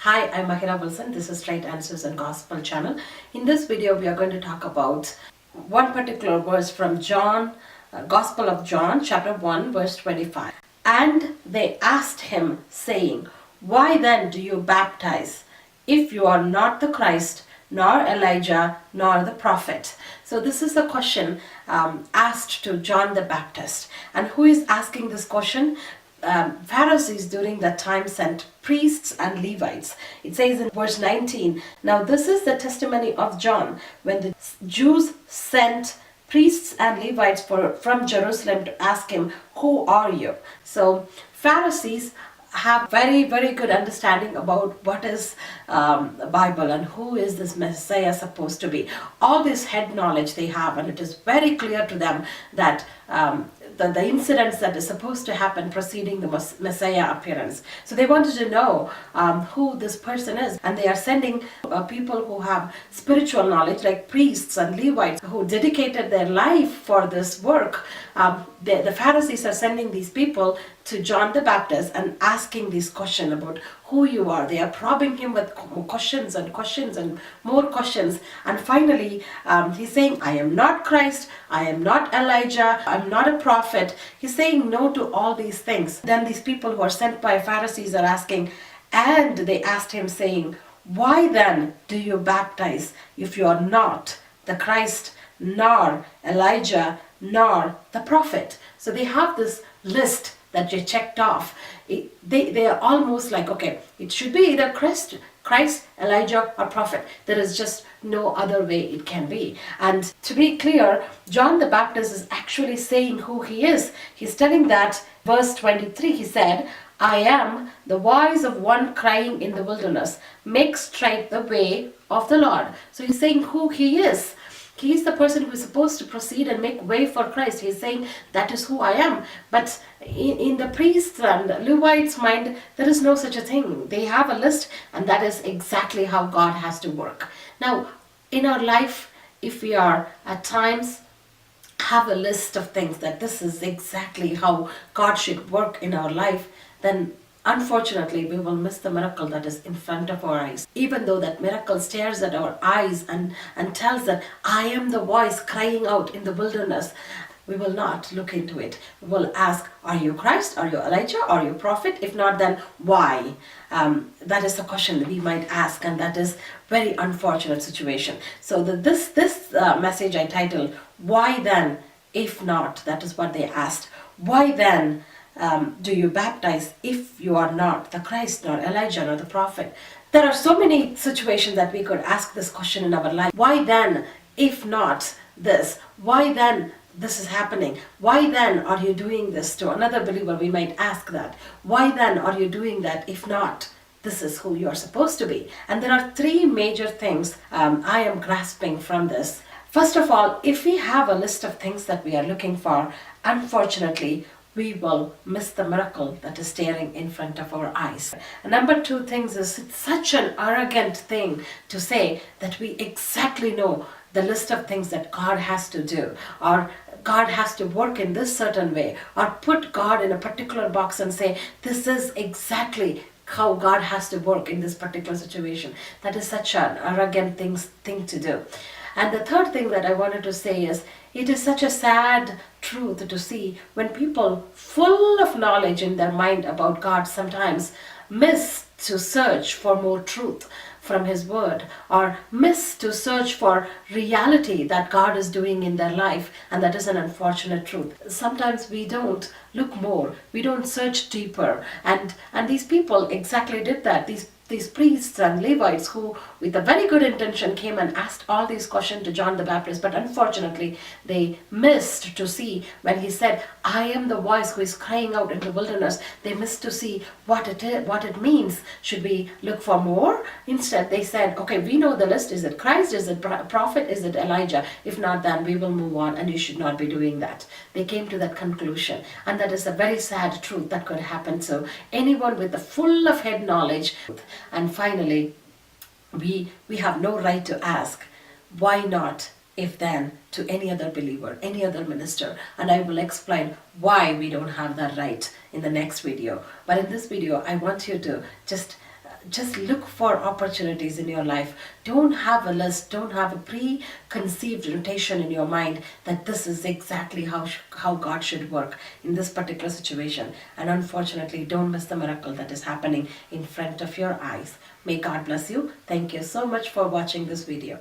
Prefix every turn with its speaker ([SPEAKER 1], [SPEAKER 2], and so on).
[SPEAKER 1] Hi, I'm Mahira Wilson. This is Straight Answers and Gospel channel. In this video, we are going to talk about one particular verse from John, Gospel of John, chapter 1, verse 25. And they asked him, saying, Why then do you baptize, if you are not the Christ, nor Elijah, nor the prophet? So this is a question asked to John the Baptist. And who is asking this question? Pharisees during that time sent priests and Levites. It says in verse 19, now this is the testimony of John when the Jews sent priests and Levites from Jerusalem to ask him, who are you? So Pharisees have very good understanding about what is the Bible and who is this Messiah supposed to be. All this head knowledge they have, and it is very clear to them that the incidents that is supposed to happen preceding the Messiah appearance. So they wanted to know who this person is, and they are sending people who have spiritual knowledge, like priests and Levites who dedicated their life for this work. The Pharisees are sending these people to John the Baptist and asking this question about who you are. They are probing him with questions and more questions. And finally, he's saying, I am not Christ, I am not Elijah, I'm not a prophet. He's saying no to all these things. Then these people who are sent by Pharisees are asking, and they asked him saying, why then do you baptize if you are not the Christ, nor Elijah, nor the prophet? So they have this list that they checked off. They are almost like, okay, it should be either Christ, Elijah, or prophet. There is just no other way it can be. And to be clear, John the Baptist is actually saying who he is. He's telling that, verse 23, he said, I am the voice of one crying in the wilderness, make straight the way of the Lord. So he's saying who he is. He is the person who is supposed to proceed and make way for Christ. He is saying, that is who I am. But in the priests and Levites' mind, there is no such a thing. They have a list, and that is exactly how God has to work. Now, in our life, if we are at times have a list of things that this is exactly how God should work in our life, then unfortunately, we will miss the miracle that is in front of our eyes. Even though that miracle stares at our eyes and tells that I am the voice crying out in the wilderness, we will not look into it. We will ask, are you Christ? Are you Elijah? Are you prophet? If not, then why? That is the question that we might ask, and that is very unfortunate situation. So this message I titled, why then, if not? That is what they asked. Why then do you baptize if you are not the Christ, nor Elijah, nor the prophet? There are so many situations that we could ask this question in our life. Why then, if not this? Why then this is happening? Why then are you doing this? To another believer, we might ask that. Why then are you doing that, if not this is who you are supposed to be? And there are three major things I am grasping from this. First of all, if we have a list of things that we are looking for, unfortunately, we will miss the miracle that is staring in front of our eyes. And number two things is, it's such an arrogant thing to say that we exactly know the list of things that God has to do, or God has to work in this certain way, or put God in a particular box and say, this is exactly how God has to work in this particular situation. That is such an arrogant thing to do. And the third thing that I wanted to say is, it is such a sad truth to see when people full of knowledge in their mind about God sometimes miss to search for more truth from His Word, or miss to search for reality that God is doing in their life, and that is an unfortunate truth. Sometimes we don't look more, we don't search deeper, and these people exactly did that. These priests and Levites who with a very good intention came and asked all these questions to John the Baptist, but unfortunately they missed to see when he said, I am the voice who is crying out in the wilderness. They missed to see what it means. Should we look for more? Instead they said, okay, we know the list. Is it Christ? Is it prophet? Is it Elijah? If not, then we will move on, and you should not be doing that. They came to that conclusion, and that is a very sad truth that could happen. So anyone with the full of head knowledge. And finally, we have no right to ask, why not, if then, to any other believer, any other minister. And I will explain why we don't have that right in the next video. But in this video, I want you to just Just look for opportunities in your life. Don't have a list, don't have a preconceived notation in your mind that this is exactly how God should work in this particular situation. And unfortunately, don't miss the miracle that is happening in front of your eyes. May God bless you. Thank you so much for watching this video.